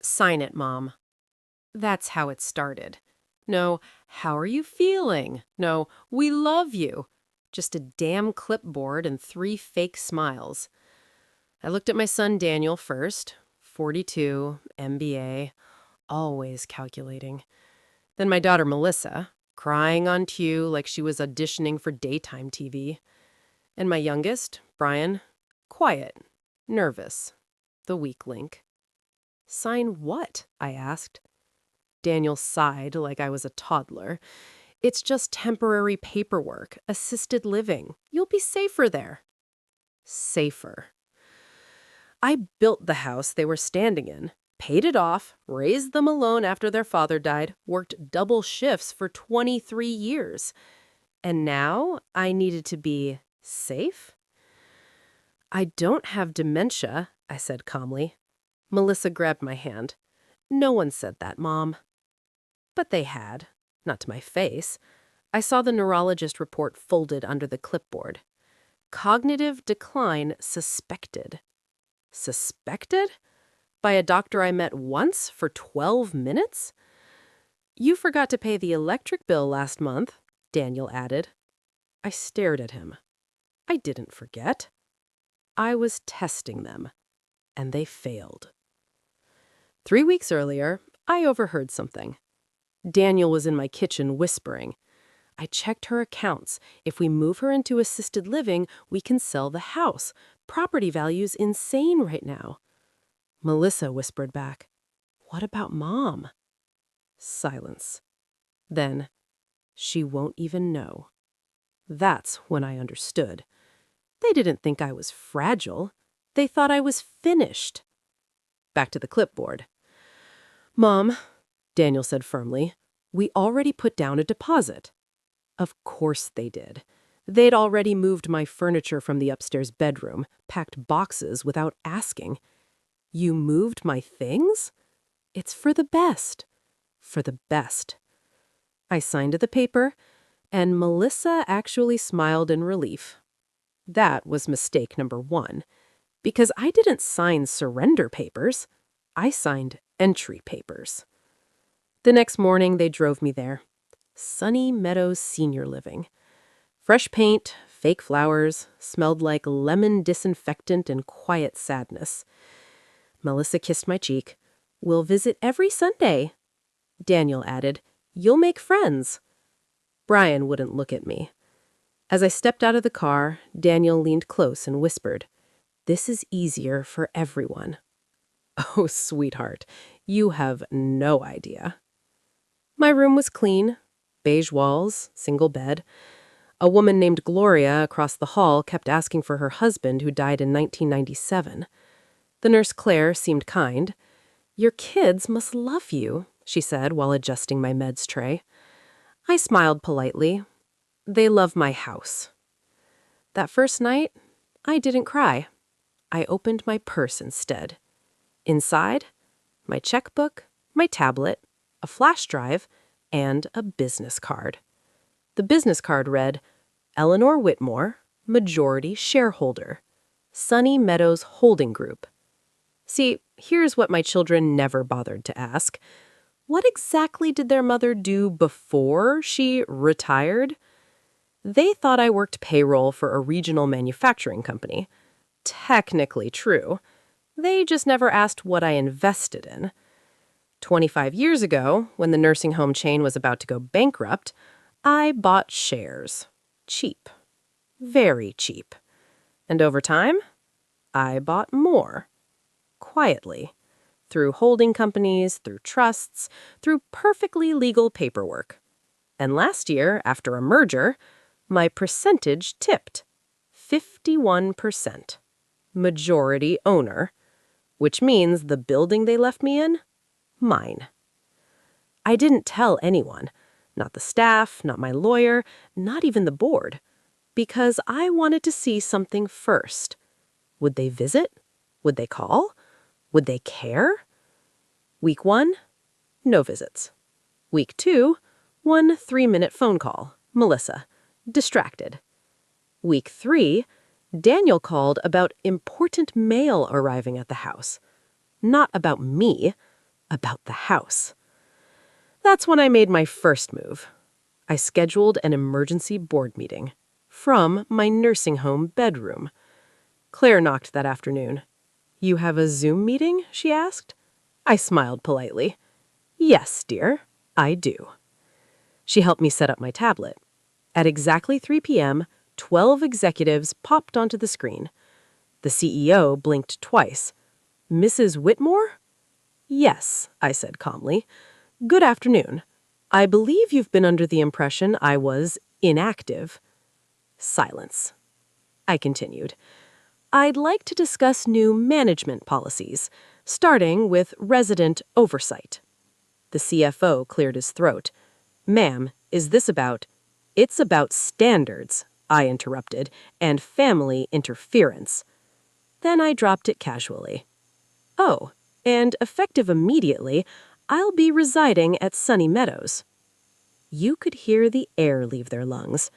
Sign it, Mom. That's how it started. No, how are you feeling? No, we love you. Just a damn clipboard and 3 fake smiles. I looked at my son Daniel first, 42, MBA, always calculating. Then my daughter Melissa, crying on cue like she was auditioning for daytime TV. And my youngest, Brian, quiet, nervous, the weak link. Sign what? I asked. Daniel sighed like I was a toddler. It's just temporary paperwork, assisted living. You'll be safer there. Safer. I built the house they were standing in, paid it off, raised them alone after their father died, worked double shifts for 23 years. And now I needed to be safe? I don't have dementia, I said calmly. Melissa grabbed my hand. No one said that, Mom. But they had. Not to my face. I saw the neurologist report folded under the clipboard. Cognitive decline suspected. Suspected? By a doctor I met once for 12 minutes? You forgot to pay the electric bill last month, Daniel added. I stared at him. I didn't forget. I was testing them, and they failed. 3 weeks earlier, I overheard something. Daniel was in my kitchen whispering. I checked her accounts. If we move her into assisted living, we can sell the house. Property value's insane right now. Melissa whispered back, What about Mom? Silence. Then, she won't even know. That's when I understood. They didn't think I was fragile. They thought I was finished. Back to the clipboard. Mom, Daniel said firmly, we already put down a deposit. Of course they did. They'd already moved my furniture from the upstairs bedroom, packed boxes without asking. You moved my things? It's for the best. For the best. I signed the paper, and Melissa actually smiled in relief. That was mistake number 1, because I didn't sign surrender papers. I signed entry papers. The next morning, they drove me there. Sunny Meadows Senior Living. Fresh paint, fake flowers, smelled like lemon disinfectant and quiet sadness. Melissa kissed my cheek. We'll visit every Sunday. Daniel added, You'll make friends. Brian wouldn't look at me. As I stepped out of the car, Daniel leaned close and whispered, This is easier for everyone. Oh, sweetheart, you have no idea. My room was clean, beige walls, single bed. A woman named Gloria across the hall kept asking for her husband who died in 1997. The nurse Claire seemed kind. Your kids must love you, she said while adjusting my meds tray. I smiled politely. They love my house. That first night, I didn't cry. I opened my purse instead. Inside, my checkbook, my tablet, a flash drive, and a business card. The business card read, Eleanor Whitmore, majority shareholder, Sunny Meadows Holding Group. See, here's what my children never bothered to ask. What exactly did their mother do before she retired? They thought I worked payroll for a regional manufacturing company. Technically true. They just never asked what I invested in. 25 years ago, when the nursing home chain was about to go bankrupt, I bought shares. Cheap. Very cheap. And over time, I bought more. Quietly. Through holding companies, through trusts, through perfectly legal paperwork. And last year, after a merger, my percentage tipped. 51%. Majority owner. Which means the building they left me in? Mine. I didn't tell anyone. Not the staff, not my lawyer, not even the board. Because I wanted to see something first. Would they visit? Would they call? Would they care? Week 1, no visits. Week 2, 1 3-minute phone call. Melissa. Distracted. Week 3, Daniel called about important mail arriving at the house. Not about me. about the house. That's when I made my first move. I scheduled an emergency board meeting from my nursing home bedroom. Claire knocked that afternoon. "You have a Zoom meeting?" she asked. I smiled politely. "Yes, dear, I do." She helped me set up my tablet. At exactly 3 p.m., 12 executives popped onto the screen. The CEO blinked twice. "Mrs. Whitmore?" "Yes," I said calmly. "Good afternoon. I believe you've been under the impression I was inactive." Silence. I continued. "I'd like to discuss new management policies, starting with resident oversight." The CFO cleared his throat. "Ma'am, is this about—" "It's about standards," I interrupted, "and family interference." Then I dropped it casually. "Oh, and effective immediately, I'll be residing at Sunny Meadows." You could hear the air leave their lungs.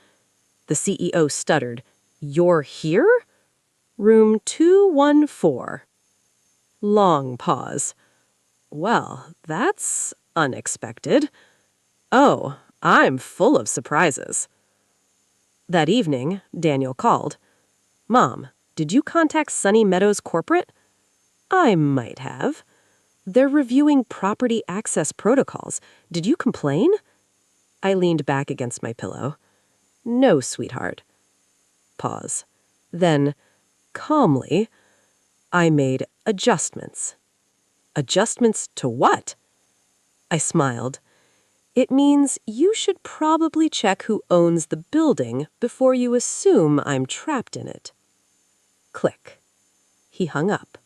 The CEO stuttered. "You're here?" "Room 214. Long pause. "Well, that's unexpected. Oh, I'm full of surprises." That evening, Daniel called. "Mom, did you contact Sunny Meadows Corporate?" "I might have." "They're reviewing property access protocols. Did you complain?" I leaned back against my pillow. "No, sweetheart." Pause. Then, calmly, "I made adjustments." "Adjustments to what?" I smiled. "It means you should probably check who owns the building before you assume I'm trapped in it." Click. He hung up.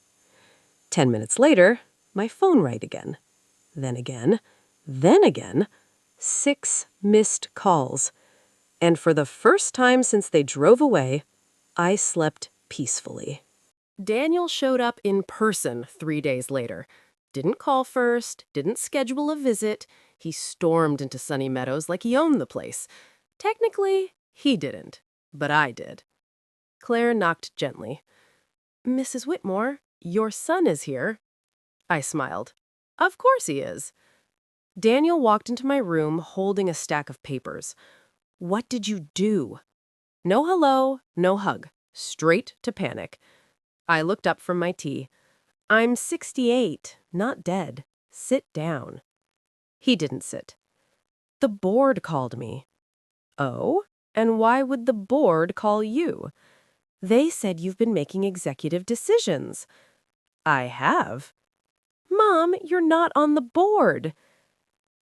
10 minutes later, my phone rang again. Then again. Then again. 6 missed calls. And for the first time since they drove away, I slept peacefully. Daniel showed up in person 3 days later. Didn't call first, didn't schedule a visit. He stormed into Sunny Meadows like he owned the place. Technically, he didn't, but I did. Claire knocked gently. "Mrs. Whitmore, your son is here." I smiled. "Of course he is." Daniel walked into my room holding a stack of papers. "What did you do?" No hello, no hug. Straight to panic. I looked up from my tea. "I'm 68, not dead. Sit down." He didn't sit. "The board called me." "Oh? And why would the board call you?" "They said you've been making executive decisions." "I have." "Mom, you're not on the board."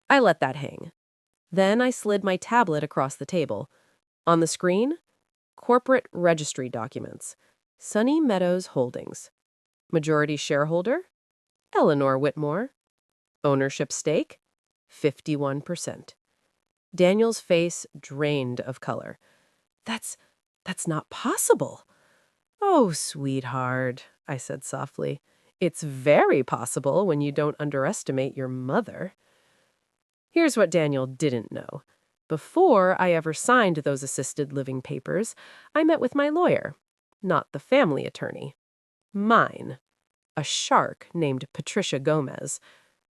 I let that hang. Then I slid my tablet across the table. On the screen, corporate registry documents. Sunny Meadows Holdings. Majority shareholder? Eleanor Whitmore. Ownership stake? 51%. Daniel's face drained of color. That's not possible." "Oh, sweetheart," I said softly. "It's very possible when you don't underestimate your mother." Here's what Daniel didn't know. Before I ever signed those assisted living papers, I met with my lawyer. Not the family attorney. Mine. A shark named Patricia Gomez.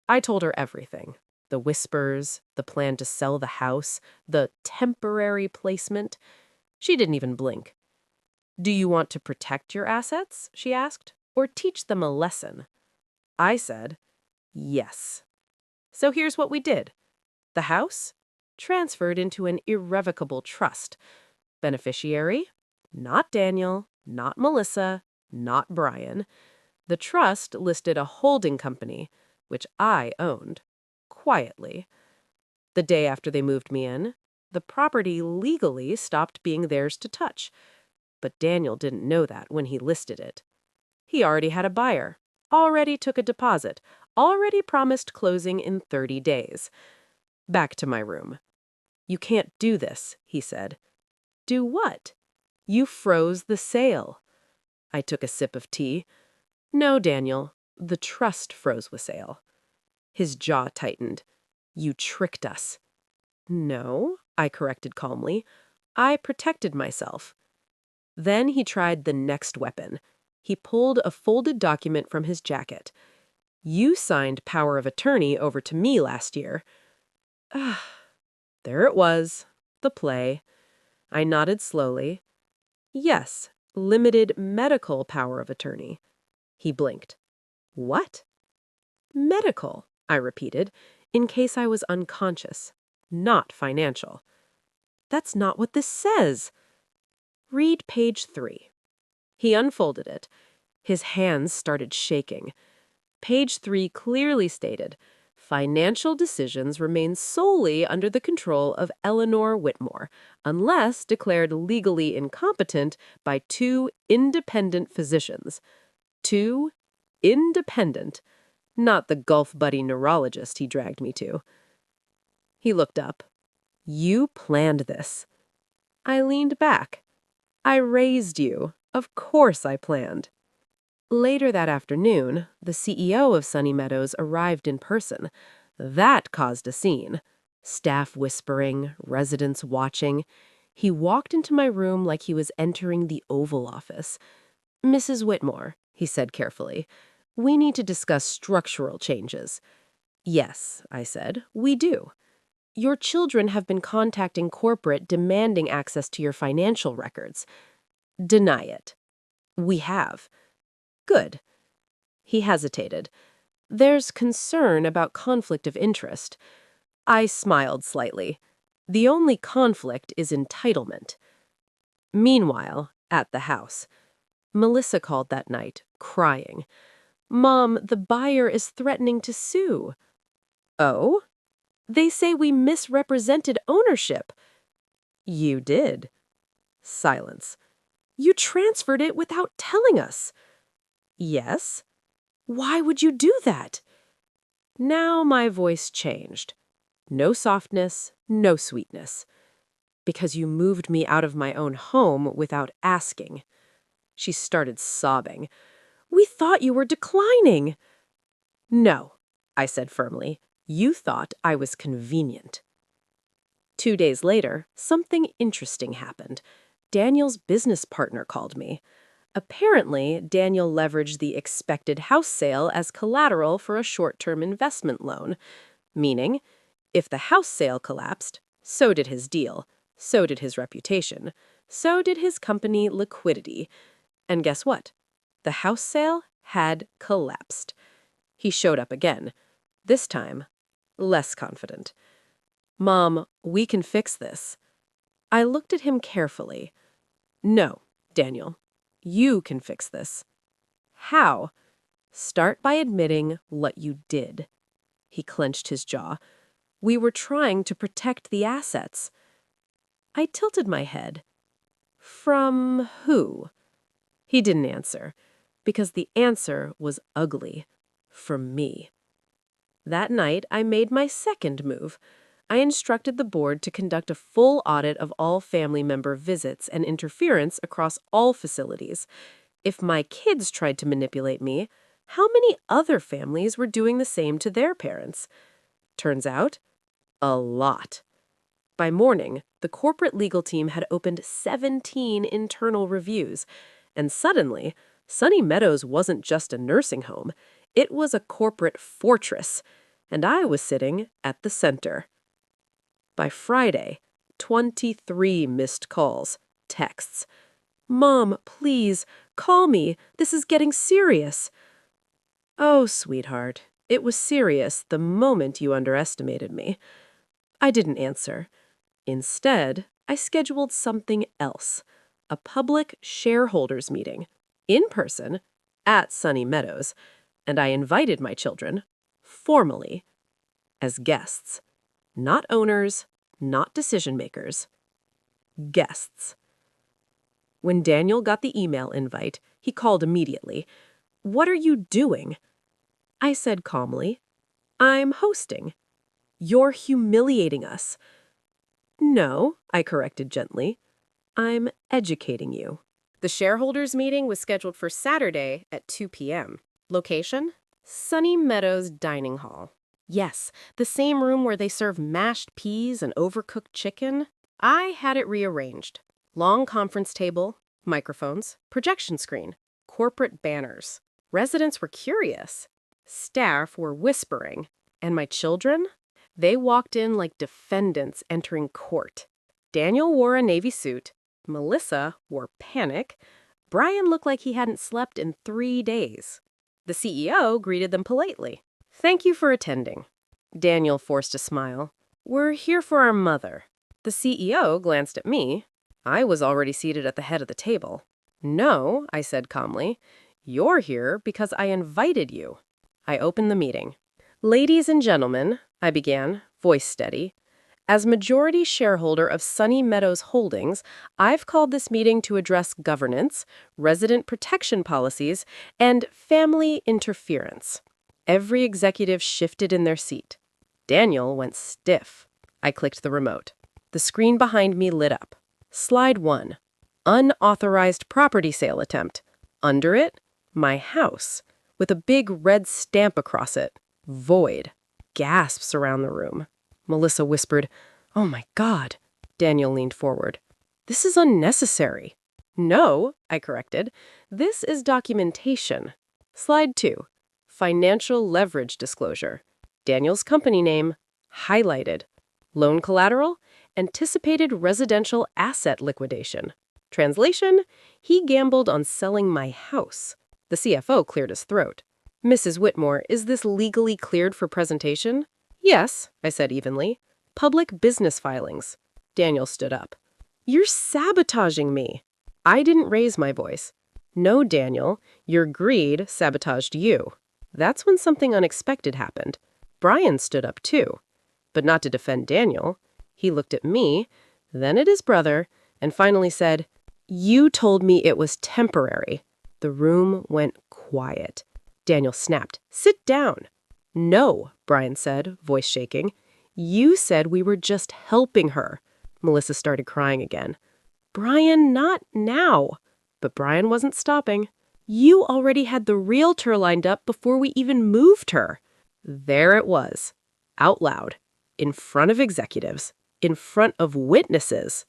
I told her everything. The whispers, the plan to sell the house, the temporary placement. She didn't even blink. "Do you want to protect your assets?" she asked, "or teach them a lesson?" I said, "Yes." So here's what we did. The house? Transferred into an irrevocable trust. Beneficiary? Not Daniel, not Melissa, not Brian. The trust listed a holding company, which I owned, quietly. The day after they moved me in, the property legally stopped being theirs to touch. But Daniel didn't know that when he listed it. He already had a buyer, already took a deposit, already promised closing in 30 days. Back to my room. "You can't do this," he said. "Do what?" "You froze the sale." I took a sip of tea. "No, Daniel, the trust froze the sale." His jaw tightened. "You tricked us." "No," I corrected calmly. "I protected myself." Then he tried the next weapon. He pulled a folded document from his jacket. You signed power of attorney over to me last year. Ah, there it was, the play. I nodded slowly. Yes, limited medical power of attorney. He blinked. What? Medical, I repeated, in case I was unconscious, not financial. That's not what this says. Read page 3. He unfolded it. His hands started shaking. Page 3 clearly stated, financial decisions remain solely under the control of Eleanor Whitmore, unless declared legally incompetent by 2 independent physicians. 2 independent, not the Gulf buddy neurologist he dragged me to. He looked up. You planned this. I leaned back. I raised you. Of course I planned. Later that afternoon, the CEO of Sunny Meadows arrived in person. That caused a scene. Staff whispering, residents watching. He walked into my room like he was entering the Oval Office. Mrs. Whitmore, he said carefully, we need to discuss structural changes. Yes, I said, we do. Your children have been contacting corporate demanding access to your financial records. Deny it. We have. Good. He hesitated. There's concern about conflict of interest. I smiled slightly. The only conflict is entitlement. Meanwhile, at the house, Melissa called that night, crying. Mom, the buyer is threatening to sue. Oh? They say we misrepresented ownership. You did. Silence. You transferred it without telling us. Yes. Why would you do that? Now my voice changed. No softness, no sweetness. Because you moved me out of my own home without asking. She started sobbing. We thought you were declining. No, I said firmly. You thought I was convenient. 2 days later, something interesting happened. Daniel's business partner called me. Apparently, Daniel leveraged the expected house sale as collateral for a short-term investment loan, meaning, if the house sale collapsed, so did his deal, so did his reputation, so did his company liquidity. And guess what? The house sale had collapsed. He showed up again, this time less confident. Mom, we can fix this. I looked at him carefully. No, Daniel. You can fix this. How? Start by admitting what you did. He clenched his jaw. We were trying to protect the assets. I tilted my head. From who? He didn't answer, because the answer was ugly. From me. That night, I made my second move. I instructed the board to conduct a full audit of all family member visits and interference across all facilities. If my kids tried to manipulate me, how many other families were doing the same to their parents? Turns out, a lot. By morning, the corporate legal team had opened 17 internal reviews, and suddenly, Sunny Meadows wasn't just a nursing home. It was a corporate fortress, and I was sitting at the center. By Friday, 23 missed calls, texts. Mom, please, call me. This is getting serious. Oh, sweetheart, it was serious the moment you underestimated me. I didn't answer. Instead, I scheduled something else, a public shareholders meeting, in person, at Sunny Meadows, and I invited my children, formally, as guests. Not owners, not decision makers. Guests. When Daniel got the email invite, he called immediately. What are you doing? I said calmly, I'm hosting. You're humiliating us. No, I corrected gently. I'm educating you. The shareholders meeting was scheduled for Saturday at 2 p.m. Location? Sunny Meadows Dining Hall. Yes, the same room where they serve mashed peas and overcooked chicken. I had it rearranged. Long conference table, microphones, projection screen, corporate banners. Residents were curious. Staff were whispering, and my children? They walked in like defendants entering court. Daniel wore a navy suit, Melissa wore panic, Brian looked like he hadn't slept in 3 days. The CEO greeted them politely. "Thank you for attending." Daniel forced a smile. "We're here for our mother." The CEO glanced at me. I was already seated at the head of the table. "No," I said calmly. "You're here because I invited you." I opened the meeting. "Ladies and gentlemen," I began, voice steady, "as majority shareholder of Sunny Meadows Holdings, I've called this meeting to address governance, resident protection policies, and family interference." Every executive shifted in their seat. Daniel went stiff. I clicked the remote. The screen behind me lit up. Slide 1. Unauthorized property sale attempt. Under it, my house, with a big red stamp across it. Void. Gasps around the room. Melissa whispered, "Oh my God." Daniel leaned forward. "This is unnecessary." "No," I corrected. "This is documentation." Slide 2. Financial leverage disclosure. Daniel's company name, highlighted. Loan collateral, anticipated residential asset liquidation. Translation, he gambled on selling my house. The CFO cleared his throat. "Mrs. Whitmore, is this legally cleared for presentation?" "Yes," I said evenly. "Public business filings." Daniel stood up. "You're sabotaging me." I didn't raise my voice. "No, Daniel, your greed sabotaged you." That's when something unexpected happened. Brian stood up too, but not to defend Daniel. He looked at me, then at his brother, and finally said, "You told me it was temporary." The room went quiet. Daniel snapped, "Sit down." "No," Brian said, voice shaking. "You said we were just helping her." Melissa started crying again. "Brian, not now." But Brian wasn't stopping. "You already had the realtor lined up before we even moved her." There it was, out loud, in front of executives, in front of witnesses.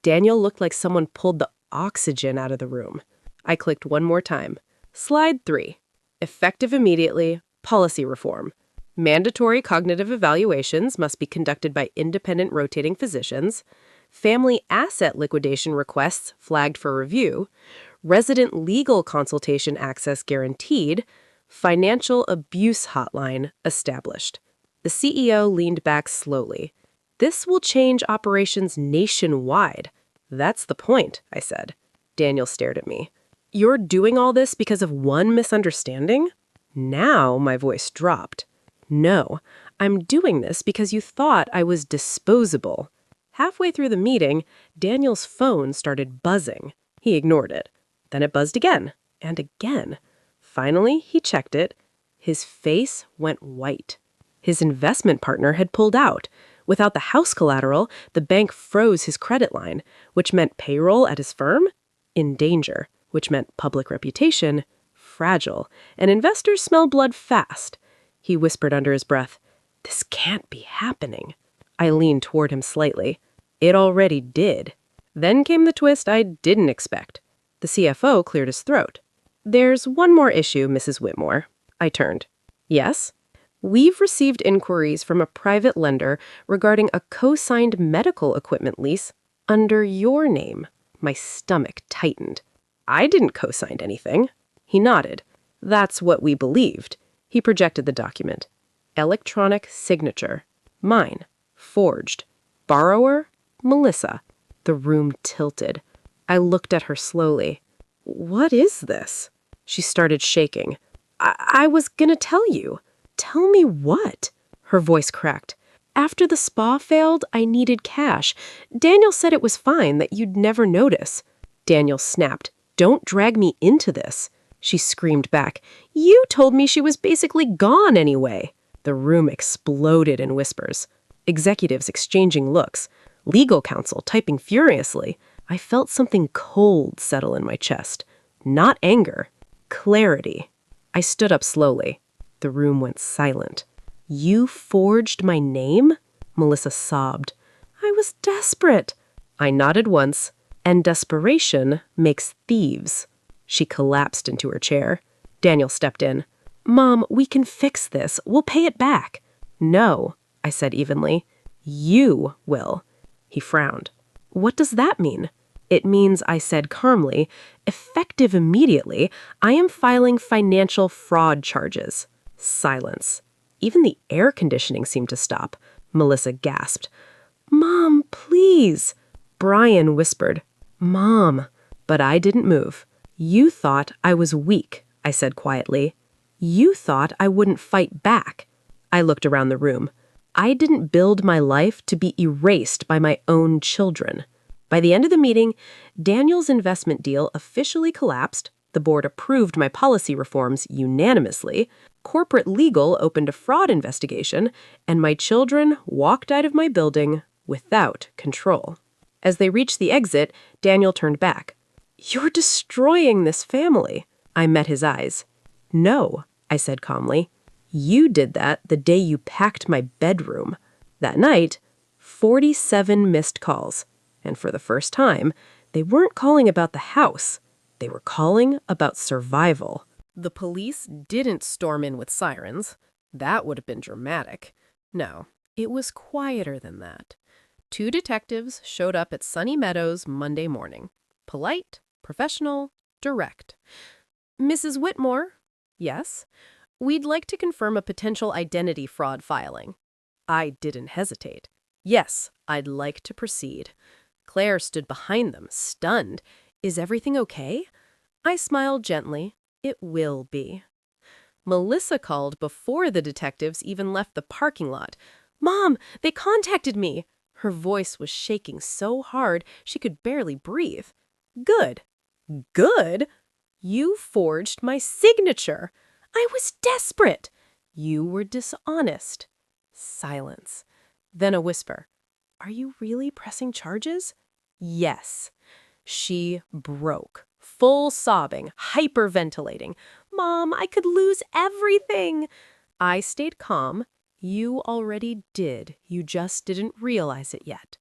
Daniel looked like someone pulled the oxygen out of the room. I clicked one more time. Slide 3. Effective immediately, policy reform. Mandatory cognitive evaluations must be conducted by independent rotating physicians. Family asset liquidation requests flagged for review. Resident legal consultation access guaranteed. Financial abuse hotline established. The CEO leaned back slowly. "This will change operations nationwide." "That's the point," I said. Daniel stared at me. "You're doing all this because of one misunderstanding?" Now my voice dropped. "No, I'm doing this because you thought I was disposable." Halfway through the meeting, Daniel's phone started buzzing. He ignored it. Then it buzzed again, and again. Finally, he checked it. His face went white. His investment partner had pulled out. Without the house collateral, the bank froze his credit line, which meant payroll at his firm in danger, which meant public reputation fragile, and investors smell blood fast. He whispered under his breath, "This can't be happening." I leaned toward him slightly. It already did. Then came the twist I didn't expect. The CFO cleared his throat. "There's one more issue, Mrs. Whitmore." I turned. "Yes?" "We've received inquiries from a private lender regarding a co-signed medical equipment lease under your name." My stomach tightened. "I didn't co-sign anything." He nodded. "That's what we believed." He projected the document. Electronic signature. Mine. Forged. Borrower? Melissa. The room tilted. I looked at her slowly. "What is this?" She started shaking. I was gonna tell you." "Tell me what?" Her voice cracked. "After the spa failed, I needed cash. Daniel said it was fine, that you'd never notice." Daniel snapped. "Don't drag me into this." She screamed back. "You told me she was basically gone anyway." The room exploded in whispers. Executives exchanging looks. Legal counsel typing furiously. I felt something cold settle in my chest. Not anger. Clarity. I stood up slowly. The room went silent. "You forged my name?" Melissa sobbed. "I was desperate." I nodded once. "And desperation makes thieves." She collapsed into her chair. Daniel stepped in. Mom, we can fix this. We'll pay it back. No, I said evenly. You will. He frowned. What does that mean? It means, I said calmly, effective immediately, I am filing financial fraud charges. Silence. Even the air conditioning seemed to stop. Melissa gasped. Mom, please. Brian whispered, Mom. But I didn't move. You thought I was weak, I said quietly. You thought I wouldn't fight back. I looked around the room. I didn't build my life to be erased by my own children. By the end of the meeting, Daniel's investment deal officially collapsed, the board approved my policy reforms unanimously, corporate legal opened a fraud investigation, and my children walked out of my building without control. As they reached the exit, Daniel turned back. You're destroying this family. I met his eyes. No, I said calmly. You did that the day you packed my bedroom. That night, 47 missed calls. And for the first time, they weren't calling about the house. They were calling about survival. The police didn't storm in with sirens. That would have been dramatic. No, it was quieter than that. 2 detectives showed up at Sunny Meadows Monday morning. Polite, professional, direct. Mrs. Whitmore? Yes. We'd like to confirm a potential identity fraud filing. I didn't hesitate. Yes, I'd like to proceed. Claire stood behind them, stunned. Is everything okay? I smiled gently. It will be. Melissa called before the detectives even left the parking lot. Mom, they contacted me. Her voice was shaking so hard she could barely breathe. Good. Good? You forged my signature. I was desperate. You were dishonest. Silence. Then a whisper. Are you really pressing charges? Yes. She broke, full sobbing, hyperventilating. Mom, I could lose everything. I stayed calm. You already did. You just didn't realize it yet.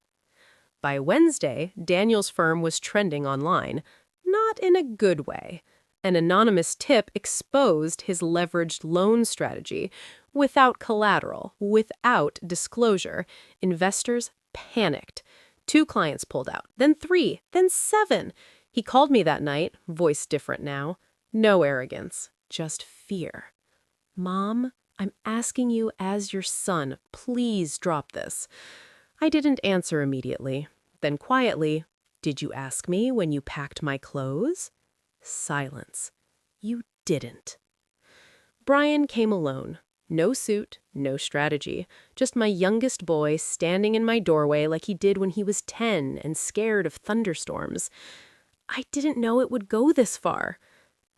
By Wednesday, Daniel's firm was trending online, not in a good way. An anonymous tip exposed his leveraged loan strategy. Without collateral, without disclosure, investors panicked. 2 clients pulled out, then 3, then 7. He called me that night, voice different now. No arrogance, just fear. Mom, I'm asking you as your son, please drop this. I didn't answer immediately. Then quietly, did you ask me when you packed my clothes? Silence. You didn't. Brian came alone. No suit, no strategy. Just my youngest boy standing in my doorway like he did when he was 10 and scared of thunderstorms. I didn't know it would go this far.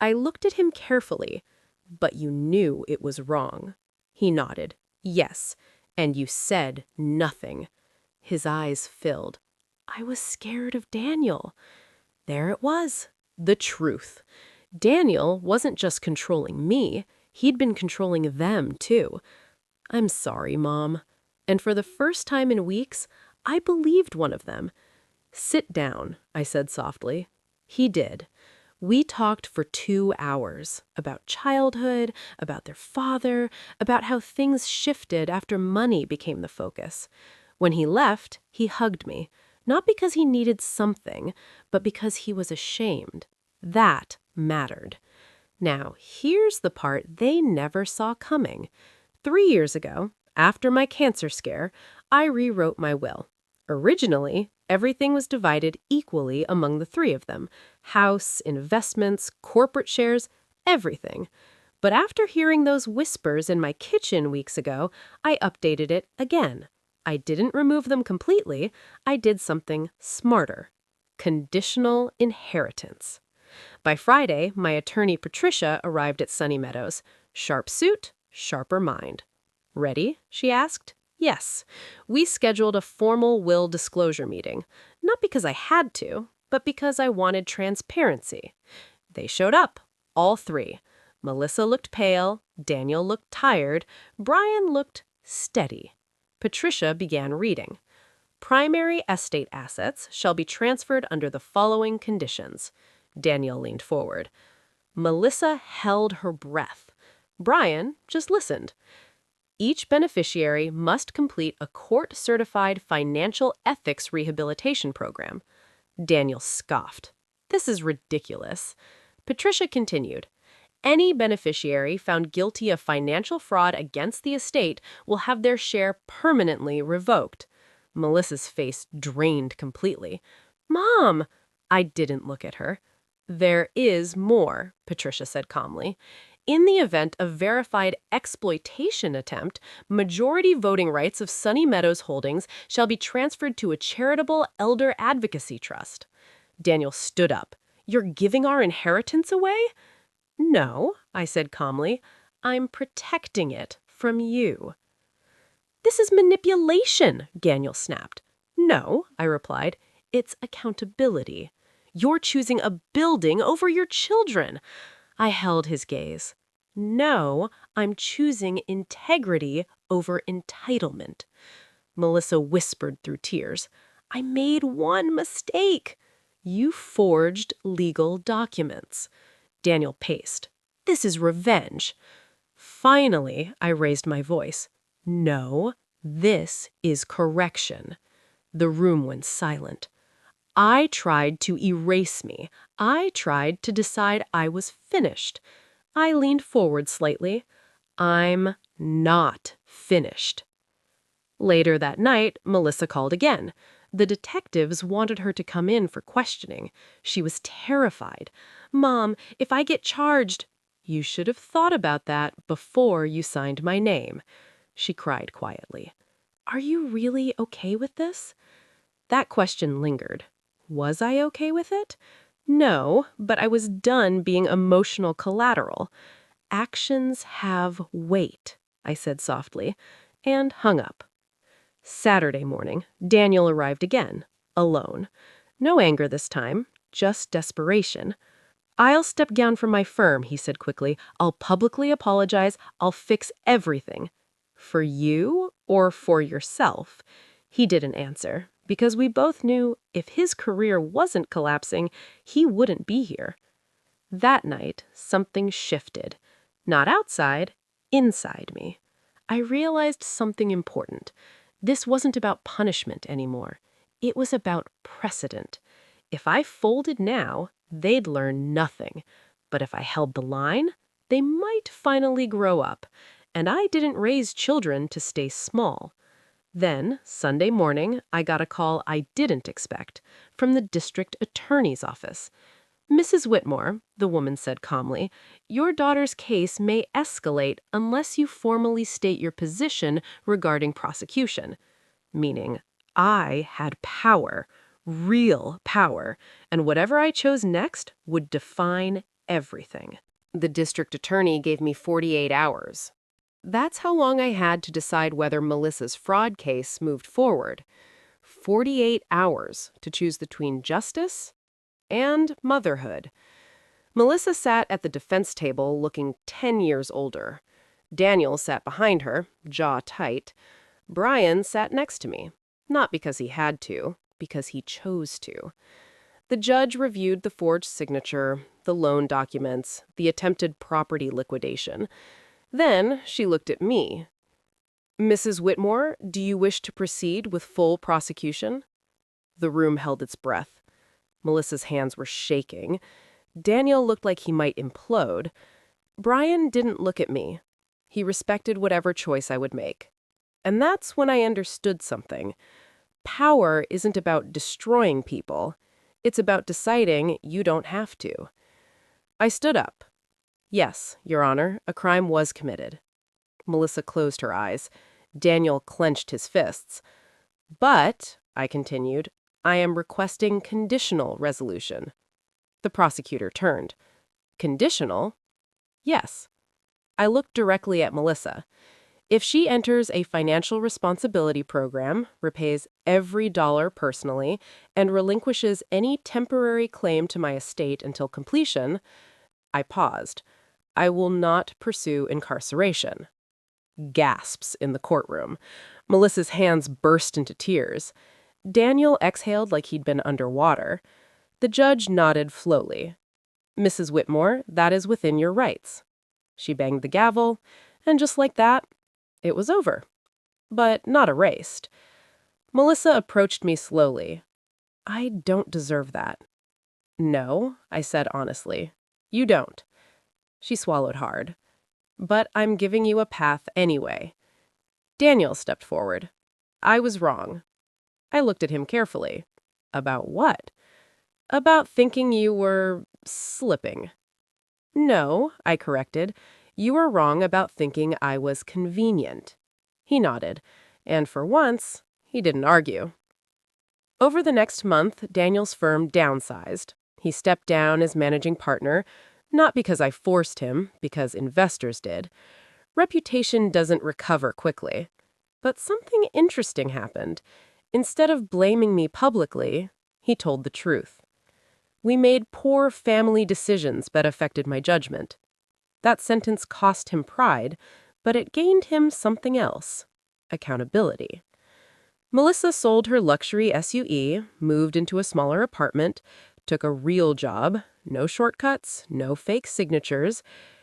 I looked at him carefully. But you knew it was wrong. He nodded. Yes. And you said nothing. His eyes filled. I was scared of Daniel. There it was. The truth. Daniel wasn't just controlling me. He'd been controlling them, too. I'm sorry, Mom. And for the first time in weeks, I believed one of them. Sit down, I said softly. He did. We talked for 2 hours about childhood, about their father, about how things shifted after money became the focus. When he left, he hugged me, not because he needed something, but because he was ashamed. That mattered. Now, here's the part they never saw coming. 3 years ago, after my cancer scare, I rewrote my will. Originally, everything was divided equally among the 3 of them. House, investments, corporate shares, everything. But after hearing those whispers in my kitchen weeks ago, I updated it again. I didn't remove them completely. I did something smarter. Conditional inheritance. By Friday, my attorney Patricia arrived at Sunny Meadows. Sharp suit, sharper mind. Ready? She asked. Yes. We scheduled a formal will disclosure meeting. Not because I had to, but because I wanted transparency. They showed up, all 3. Melissa looked pale, Daniel looked tired, Brian looked steady. Patricia began reading. Primary estate assets shall be transferred under the following conditions. Daniel leaned forward. Melissa held her breath. Brian just listened. Each beneficiary must complete a court-certified financial ethics rehabilitation program. Daniel scoffed. This is ridiculous. Patricia continued. Any beneficiary found guilty of financial fraud against the estate will have their share permanently revoked. Melissa's face drained completely. Mom! I didn't look at her. There is more, Patricia said calmly. In the event of verified exploitation attempt, majority voting rights of Sunny Meadows Holdings shall be transferred to a charitable elder advocacy trust. Daniel stood up. You're giving our inheritance away? No, I said calmly. I'm protecting it from you. This is manipulation, Daniel snapped. No, I replied. It's accountability. You're choosing a building over your children. I held his gaze. No, I'm choosing integrity over entitlement. Melissa whispered through tears. I made one mistake. You forged legal documents. Daniel paced. This is revenge. Finally, I raised my voice. No, this is correction. The room went silent. I tried to erase me. I tried to decide I was finished. I leaned forward slightly. I'm not finished. Later that night, Melissa called again. The detectives wanted her to come in for questioning. She was terrified. Mom, if I get charged... You should have thought about that before you signed my name. She cried quietly. Are you really okay with this? That question lingered. Was I okay with it? No, but I was done being emotional collateral. Actions have weight, I said softly, and hung up. Saturday morning, Daniel arrived again, alone. No anger this time, just desperation. I'll step down from my firm, he said quickly. I'll publicly apologize. I'll fix everything. For you or for yourself? He didn't answer, because we both knew if his career wasn't collapsing, he wouldn't be here. That night, something shifted. Not outside, inside me. I realized something important. This wasn't about punishment anymore. It was about precedent. If I folded now, they'd learn nothing. But if I held the line, they might finally grow up. And I didn't raise children to stay small. Then, Sunday morning, I got a call I didn't expect from the district attorney's office. Mrs. Whitmore, the woman said calmly, your daughter's case may escalate unless you formally state your position regarding prosecution. Meaning, I had power, real power, and whatever I chose next would define everything. The district attorney gave me 48 hours. That's how long I had to decide whether Melissa's fraud case moved forward. 48 hours to choose between justice and motherhood. Melissa sat at the defense table looking 10 years older. Daniel sat behind her, jaw tight. Brian sat next to me, not because he had to, because he chose to. The judge reviewed the forged signature, the loan documents, the attempted property liquidation. Then she looked at me. Mrs. Whitmore, do you wish to proceed with full prosecution? The room held its breath. Melissa's hands were shaking. Daniel looked like he might implode. Brian didn't look at me. He respected whatever choice I would make. And that's when I understood something. Power isn't about destroying people. It's about deciding you don't have to. I stood up. Yes, Your Honor, a crime was committed. Melissa closed her eyes. Daniel clenched his fists. But, I continued, I am requesting conditional resolution. The prosecutor turned. Conditional? Yes. I looked directly at Melissa. If she enters a financial responsibility program, repays every dollar personally, and relinquishes any temporary claim to my estate until completion, I paused. I will not pursue incarceration. Gasps in the courtroom. Melissa's hands burst into tears. Daniel exhaled like he'd been underwater. The judge nodded slowly. Mrs. Whitmore, that is within your rights. She banged the gavel, and just like that, it was over. But not erased. Melissa approached me slowly. I don't deserve that. No, I said honestly. You don't. She swallowed hard. But I'm giving you a path anyway. Daniel stepped forward. I was wrong. I looked at him carefully. About what? About thinking you were slipping. No, I corrected. You were wrong about thinking I was convenient. He nodded, and for once, he didn't argue. Over the next month, Daniel's firm downsized. He stepped down as managing partner, not because I forced him, because investors did. Reputation doesn't recover quickly. But something interesting happened. Instead of blaming me publicly, he told the truth. We made poor family decisions that affected my judgment. That sentence cost him pride, but it gained him something else: accountability. Melissa sold her luxury SUE, moved into a smaller apartment, took a real job, no shortcuts, no fake signatures.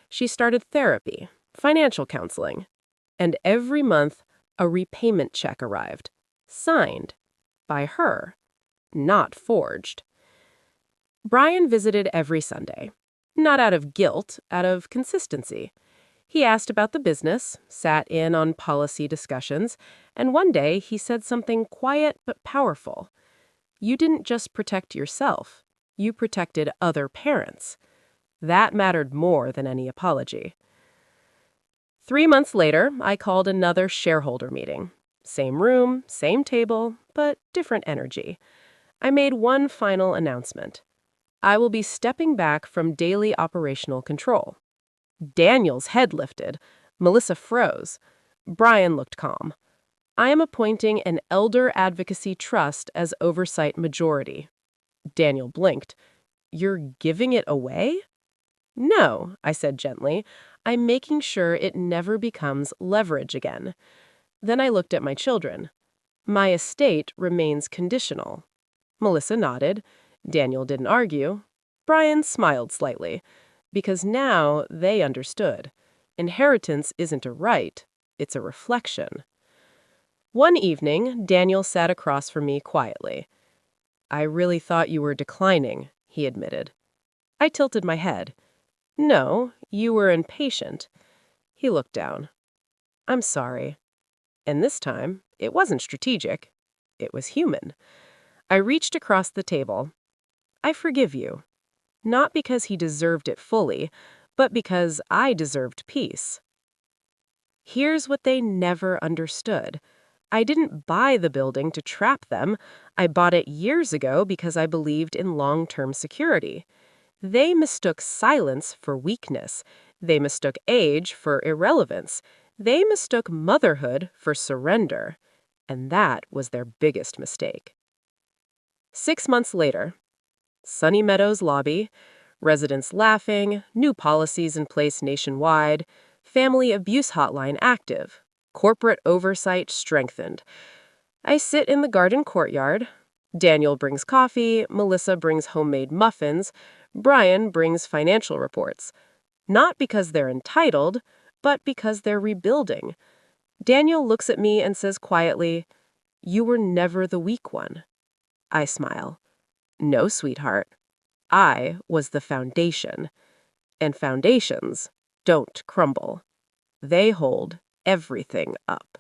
She started therapy, financial counseling. And every month, a repayment check arrived, signed by her, not forged. Brian visited every Sunday, not out of guilt, out of consistency. He asked about the business, sat in on policy discussions, and one day he said something quiet but powerful. You didn't just protect yourself, you protected other parents. That mattered more than any apology. 3 months later, I called another shareholder meeting. Same room, same table, but different energy. I made one final announcement. I will be stepping back from daily operational control. Daniel's head lifted. Melissa froze. Brian looked calm. I am appointing an elder advocacy trust as oversight majority. Daniel blinked. You're giving it away? No, I said gently. I'm making sure it never becomes leverage again. Then I looked at my children. My estate remains conditional. Melissa nodded. Daniel didn't argue. Brian smiled slightly, because now they understood. Inheritance isn't a right, it's a reflection. One evening, Daniel sat across from me quietly. I really thought you were declining, he admitted. I tilted my head. No, you were impatient. He looked down. I'm sorry. And this time, it wasn't strategic. It was human. I reached across the table. I forgive you. Not because he deserved it fully, but because I deserved peace. Here's what they never understood. I didn't buy the building to trap them. I bought it years ago because I believed in long-term security. They mistook silence for weakness. They mistook age for irrelevance. They mistook motherhood for surrender. And that was their biggest mistake. 6 months later, Sunny Meadows lobby, residents laughing, new policies in place nationwide, family abuse hotline active, corporate oversight strengthened. I sit in the garden courtyard. Daniel brings coffee, Melissa brings homemade muffins, Brian brings financial reports. Not because they're entitled, but because they're rebuilding. Daniel looks at me and says quietly, "You were never the weak one." I smile. No, sweetheart. I was the foundation. And foundations don't crumble. They hold everything up.